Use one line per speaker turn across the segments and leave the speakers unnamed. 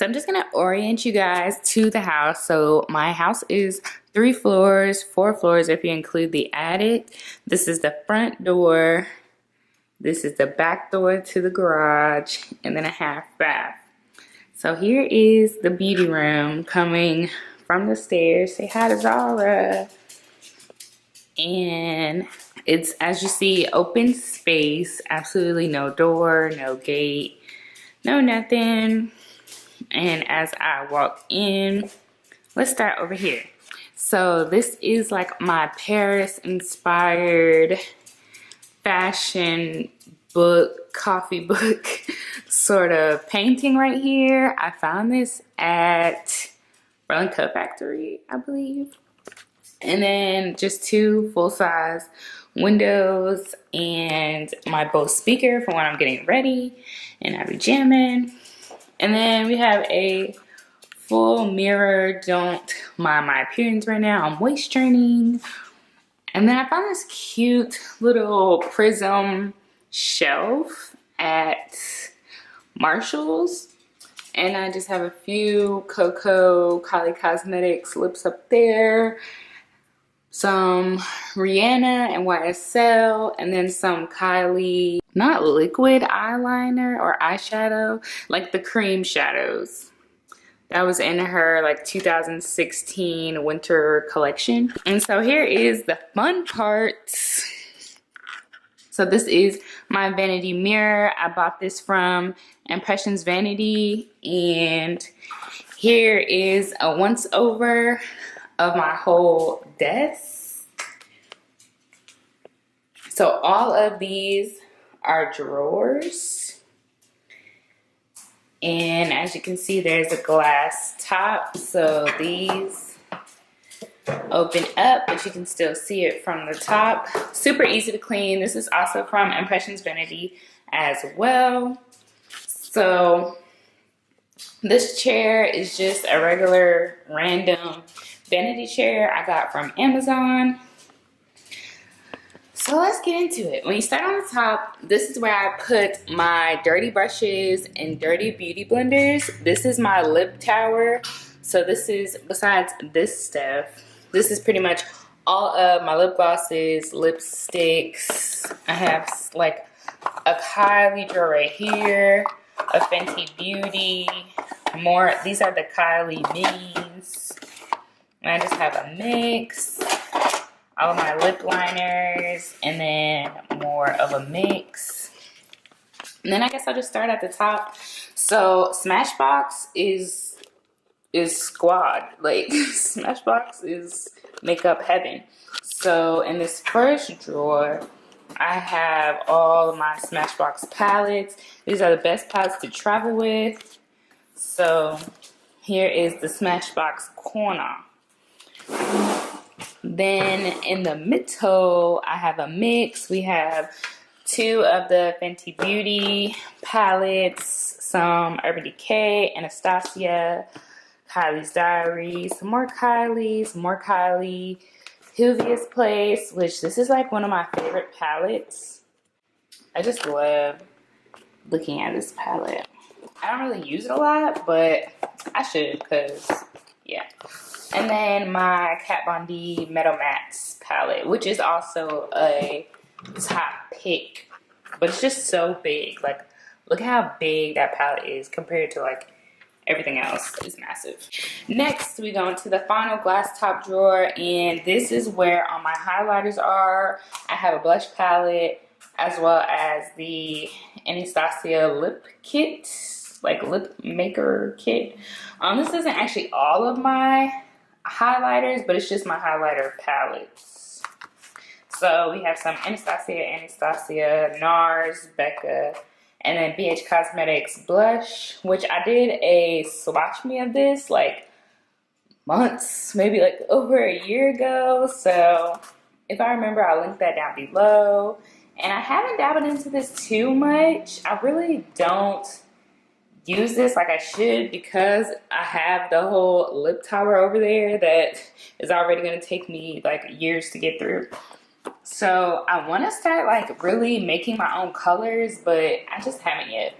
I'm just gonna orient you guys to the house. So my house is 3 floors, 4 floors if you include the attic. This is the front door. This is the back door to the garage, and then a half bath. So here is the beauty room coming from the stairs. Say hi to Zara. And it's, as you see, open space, absolutely no door, no gate, no nothing. And as I walk in, let's start over here. So this is like my Paris inspired fashion book, coffee book sort of painting right here. I found this at Rolling Cut Factory, I believe. And then just 2 full-size windows and my Bose speaker for when I'm getting ready and I be jamming. And then we have a full mirror. Don't mind my appearance right now. I'm waist training. And then I found this cute little prism shelf at Marshall's. And I just have a few Coco Kylie Cosmetics lips up there. Some Rihanna and YSL, and then some Kylie, not liquid eyeliner or eyeshadow, like the cream shadows. That was in her like 2016 winter collection. And so here is the fun part. So this is my vanity mirror. I bought this from Impressions Vanity, and here is a once over of my whole desk. So all of these are drawers, and as you can see, there's a glass top, so these open up, but you can still see it from the top. Super easy to clean. This is also from Impressions Vanity as well. So this chair is just a regular random vanity chair I got from Amazon. So let's get into it. When you start on the top, this is where I put my dirty brushes and dirty beauty blenders. This is my lip tower. So this is, besides this stuff, this is pretty much all of my lip glosses, lipsticks. I have like a Kylie drawer right here, a Fenty Beauty, more. These are the Kylie minis. And I just have a mix, all of my lip liners, and then more of a mix. And then I guess I'll just start at the top. So Smashbox is squad. Like Smashbox is makeup heaven. So in this first drawer, I have all of my Smashbox palettes. These are the best palettes to travel with. So here is the Smashbox corner. Then in the middle, I have a mix. We have 2 of the Fenty Beauty palettes, some Urban Decay, Anastasia, Kylie's Diary, some more Kylie, Juvia's Place, which this is like one of my favorite palettes. I just love looking at this palette. I don't really use it a lot, but I should, because yeah. And then my Kat Von D Metal Mattes palette, which is also a top pick, but it's just so big. Like, look how big that palette is compared to like everything else. Is massive. Next, we go into the final glass top drawer, and this is where all my highlighters are. I have a blush palette as well as the Anastasia lip kit, like lip maker kit. This isn't actually all of my highlighters, but it's just my highlighter palettes. So we have some Anastasia, NARS, Becca, and then BH Cosmetics blush, which I did a swatch me of this like months, maybe like over a year ago. So if I remember, I'll link that down below. And I haven't dabbled into this too much. I really don't use this like I should, because I have the whole lip tower over there that is already going to take me like years to get through. So I want to start like really making my own colors, but I just haven't yet.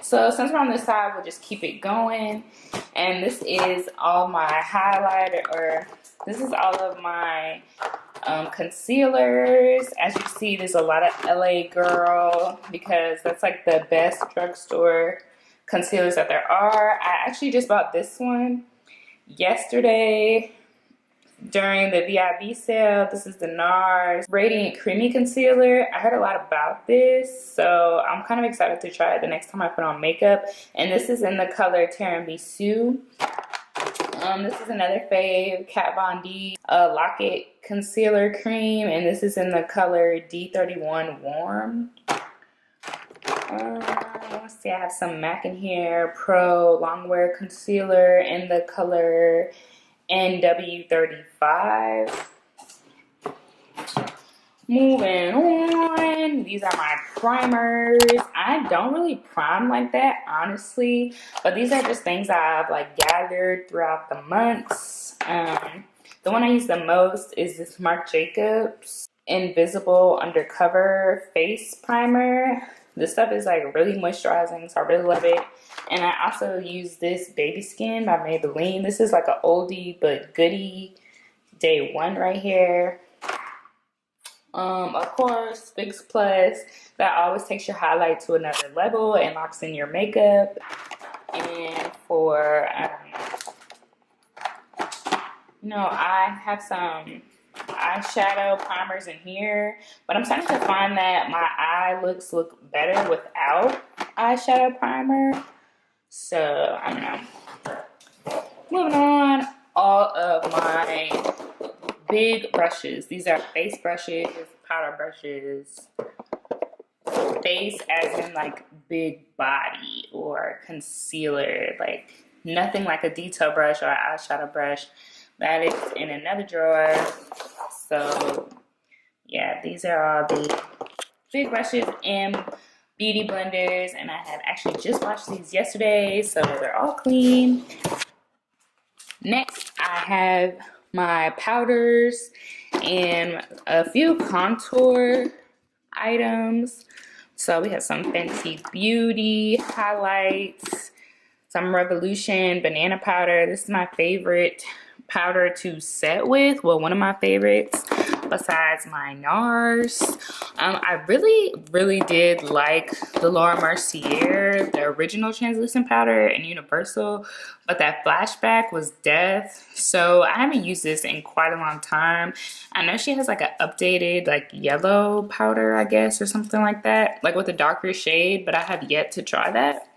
So since we're on this side, we'll just keep it going. And this is all my highlighter, or this is all of my concealers. As you see, there's a lot of LA Girl because that's like the best drugstore concealers that there are. I actually just bought this one yesterday during the VIB sale. This is the NARS Radiant Creamy Concealer. I heard a lot about this, so I'm kind of excited to try it the next time I put on makeup. And this is in the color Tiramisu. This is another fave, Kat Von D Lock-It Concealer Cream, and this is in the color D31 Warm. Let's see, I have some MAC in here, Pro Longwear Concealer in the color NW35. Moving on, these are my primers. I don't really prime like that, honestly, but these are just things I've like gathered throughout the months. The one I use the most is this Marc Jacobs Invisible Undercover Face Primer. This stuff is like really moisturizing, so I really love it. And I also use this Baby Skin by Maybelline. This is like an oldie but goodie day one right here. Of course, Fix Plus, that always takes your highlight to another level and locks in your makeup. And for, you know, I have some eyeshadow primers in here, but I'm starting to find that my eye looks look better without eyeshadow primer. So, I don't know. Moving on, all of my big brushes. These are face brushes, powder brushes. Face as in like big body or concealer. Like nothing like a detail brush or an eyeshadow brush. That is in another drawer. So yeah, these are all the big brushes and beauty blenders. And I have actually just washed these yesterday, so they're all clean. Next, I have my powders and a few contour items. So we have some Fenty Beauty highlights, some Revolution banana powder. This is my favorite powder to set with. Well, one of my favorites besides my NARS. I really did like the Laura Mercier, the original translucent powder in Universal, but that flashback was death. So I haven't used this in quite a long time. I know she has like an updated like yellow powder, I guess, or something like that, like with a darker shade, but I have yet to try that.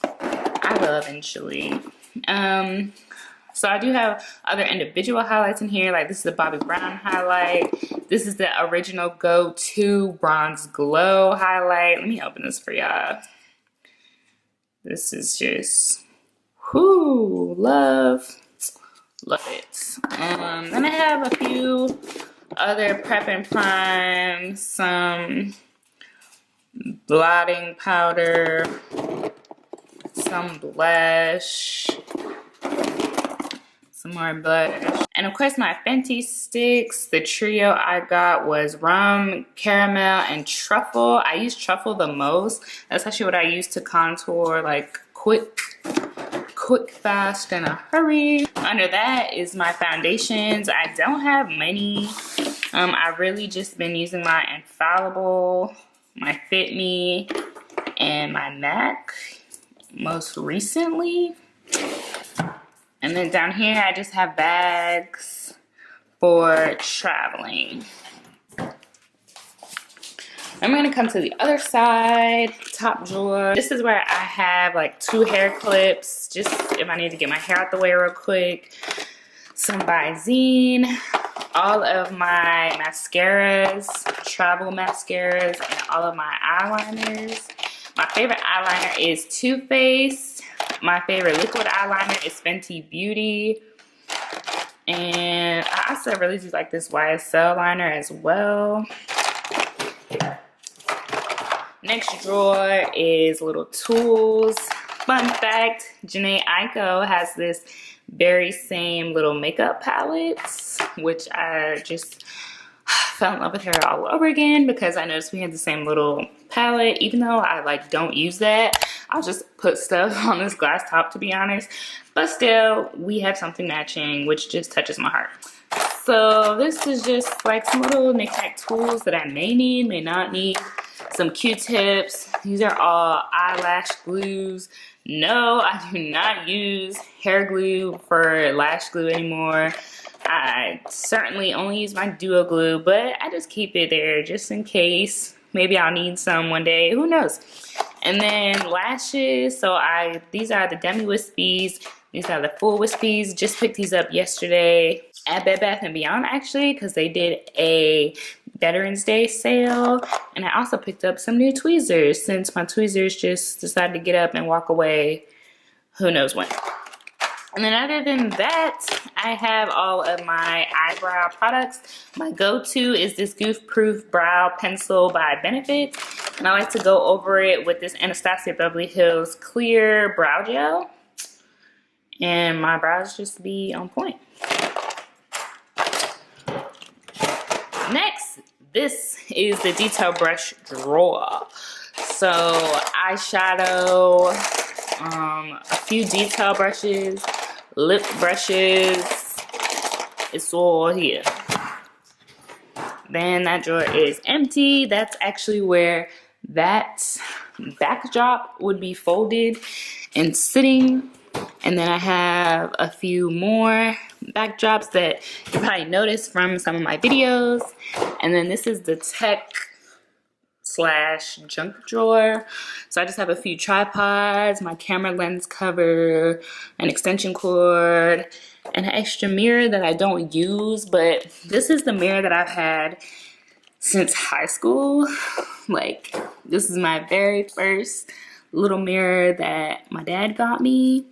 I will eventually. So I do have other individual highlights in here. Like this is the Bobbi Brown highlight. This is the original Go-To Bronze Glow highlight. Let me open this for y'all. This is just, whoo, love it. Then I have a few other prep and prime, some blotting powder, some blush, some more blush, and of course my Fenty sticks. The trio I got was rum, caramel, and truffle. I use truffle the most. That's actually what I use to contour, like quick, fast, in a hurry. Under that is my foundations. I don't have many. I've really just been using my Infallible, my Fit Me, and my MAC most recently. And then down here, I just have bags for traveling. I'm gonna come to the other side, top drawer. This is where I have like 2 hair clips, just if I need to get my hair out the way real quick. Some Visine, all of my mascaras, travel mascaras, and all of my eyeliners. My favorite eyeliner is Too Faced. My favorite liquid eyeliner is Fenty Beauty. And I also really do like this YSL liner as well. Next drawer is little tools. Fun fact, Janae Aiko has this very same little makeup palettes, which I just fell in love with her all over again because I noticed we had the same little palette. Even though I like don't use that, I'll just put stuff on this glass top, to be honest. But still, we have something matching, which just touches my heart. So this is just like some little knick-knack tools that I may need, may not need. Some Q-tips. These are all eyelash glues. No, I do not use hair glue for lash glue anymore. I certainly only use my duo glue, but I just keep it there just in case. Maybe I'll need some one day, who knows. And then lashes, so these are the demi wispies. These are the full wispies. Just picked these up yesterday at Bed Bath & Beyond, actually, because they did a Veterans Day sale. And I also picked up some new tweezers since my tweezers just decided to get up and walk away who knows when. And then other than that, I have all of my eyebrow products. My go-to is this Goof Proof Brow Pencil by Benefit. And I like to go over it with this Anastasia Beverly Hills Clear Brow Gel. And my brows just be on point. Next, this is the detail brush drawer. So eyeshadow, a few detail brushes, lip brushes, it's all here. Then that drawer is empty. That's actually where that backdrop would be folded and sitting. And then I have a few more backdrops that you probably noticed from some of my videos. And then this is the tech / junk drawer. So I just have a few tripods, my camera lens cover, an extension cord, and an extra mirror that I don't use, but this is the mirror that I've had since high school. Like, this is my very first little mirror that my dad got me.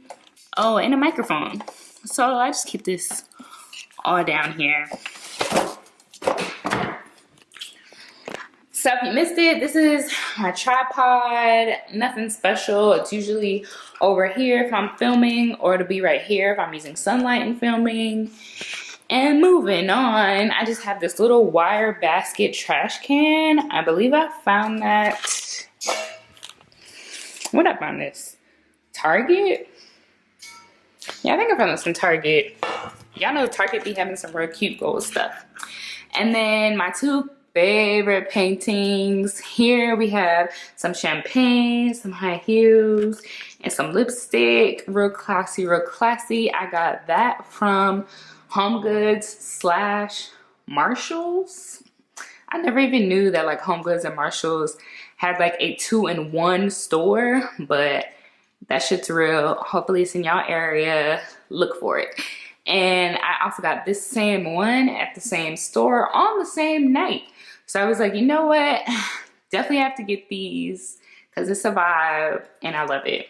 Oh, and a microphone. So I just keep this all down here. So if you missed it, this is my tripod. Nothing special. It's usually over here if I'm filming, or it'll be right here if I'm using sunlight and filming. And moving on, I just have this little wire basket trash can. I believe I found that. Where'd I find this? Target? Yeah, I think I found this from Target. Y'all know Target be having some real cute gold stuff. And then my two favorite paintings. Here we have some champagne, some high heels, and some lipstick. Real classy, real classy. I got that from HomeGoods / Marshalls. I never even knew that like HomeGoods and Marshalls had like a 2-in-1 store, but that shit's real. Hopefully it's in y'all area. Look for it. And I also got this same one at the same store on the same night. So I was like, you know what? Definitely have to get these because it's a vibe and I love it.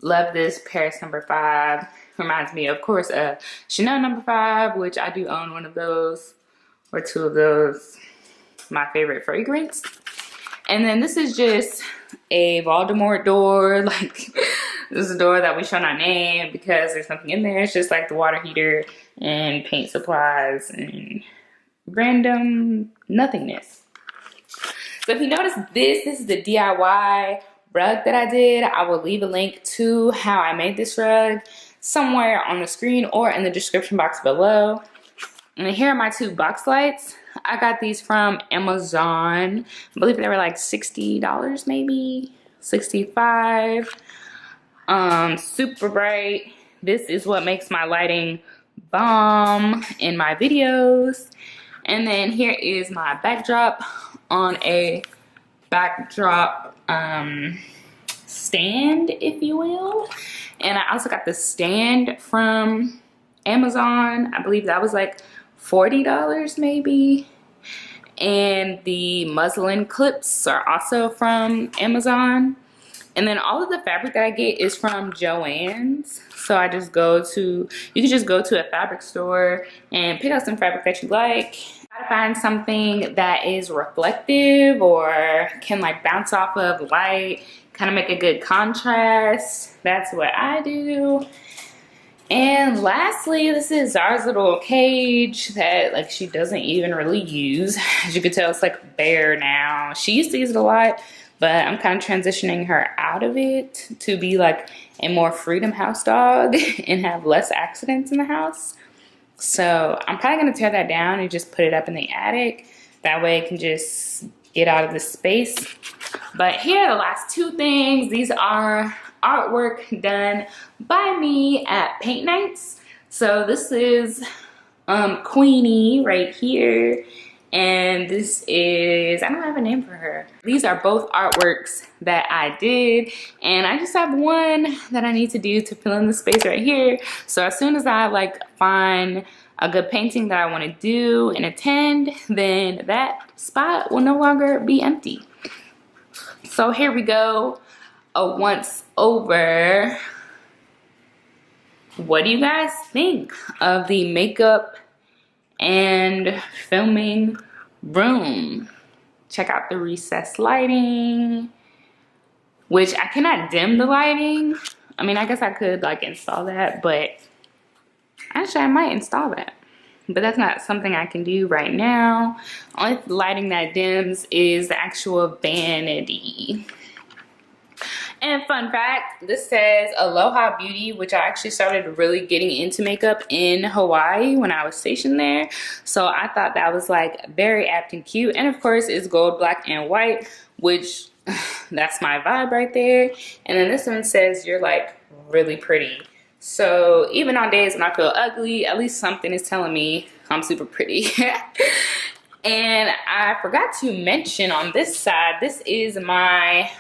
Love this Paris No. 5. Reminds me, of course, of Chanel No. 5, which I do own one of those or two of those. My favorite fragrance. And then this is just a Voldemort door. Like, this is a door that we show our name because there's something in there. It's just like the water heater and paint supplies and random nothingness. So if you notice, this is the DIY rug that I did. I will leave a link to how I made this rug somewhere on the screen or in the description box below. And here are my two box lights. I got these from Amazon. I believe they were like $60 maybe, $65. Super bright. This is what makes my lighting bomb in my videos. And then here is my backdrop on a backdrop stand, if you will. And I also got the stand from Amazon. I believe that was like $40 maybe. And the muslin clips are also from Amazon. And then all of the fabric that I get is from Joann's. So I just go to, you can just go to a fabric store and pick out some fabric that you like. Try to find something that is reflective or can like bounce off of light, kind of make a good contrast. That's what I do. And lastly, this is Zara's little cage that like she doesn't even really use. As you can tell, it's like bare now. She used to use it a lot, but I'm kind of transitioning her out of it to be like a more freedom house dog and have less accidents in the house. So I'm probably gonna tear that down and just put it up in the attic. That way it can just get out of the space. But here are the last two things. These are artwork done by me at paint nights. So this is Queenie right here. And this is, I don't have a name for her. These are both artworks that I did. And I just have one that I need to do to fill in the space right here. So as soon as I like find a good painting that I want to do and attend, then that spot will no longer be empty. So here we go. A once over. What do you guys think of the makeup and filming room? Check out the recessed lighting, which I cannot dim the lighting. I mean, I guess I could like install that, but actually I might install that, but that's not something I can do right now. Only lighting that dims is the actual vanity. And fun fact, this says Aloha Beauty, which I actually started really getting into makeup in Hawaii when I was stationed there. So I thought that was like very apt and cute. And of course it's gold, black, and white, which that's my vibe right there. And then this one says you're like really pretty. So even on days when I feel ugly, at least something is telling me I'm super pretty. And I forgot to mention on this side, this is my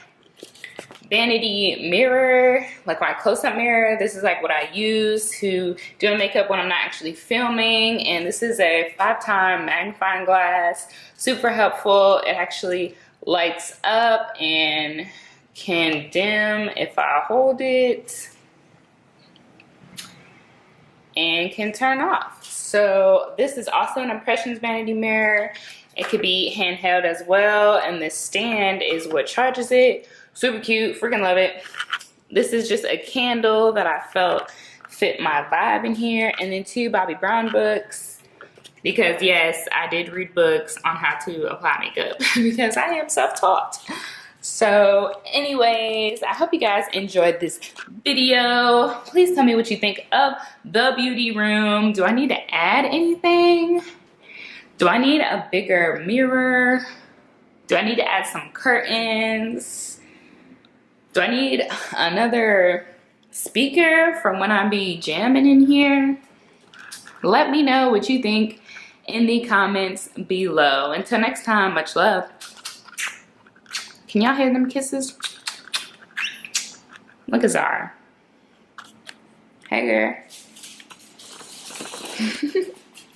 vanity mirror, like my close-up mirror. This is like what I use to do makeup when I'm not actually filming. And this is a 5-time magnifying glass, super helpful. It actually lights up and can dim if I hold it, and can turn off. So this is also an impressions vanity mirror. It could be handheld as well, and this stand is what charges it. Super cute, freaking love it. This is just a candle that I felt fit my vibe in here. And then 2 Bobbi Brown books, because yes, I did read books on how to apply makeup because I am self-taught. So anyways, I hope you guys enjoyed this video. Please tell me what you think of the beauty room. Do I need to add anything? Do I need a bigger mirror? Do I need to add some curtains? Do I need another speaker from when I be jamming in here? Let me know what you think in the comments below. Until next time, much love. Can y'all hear them kisses? Look at Zara. Hey girl.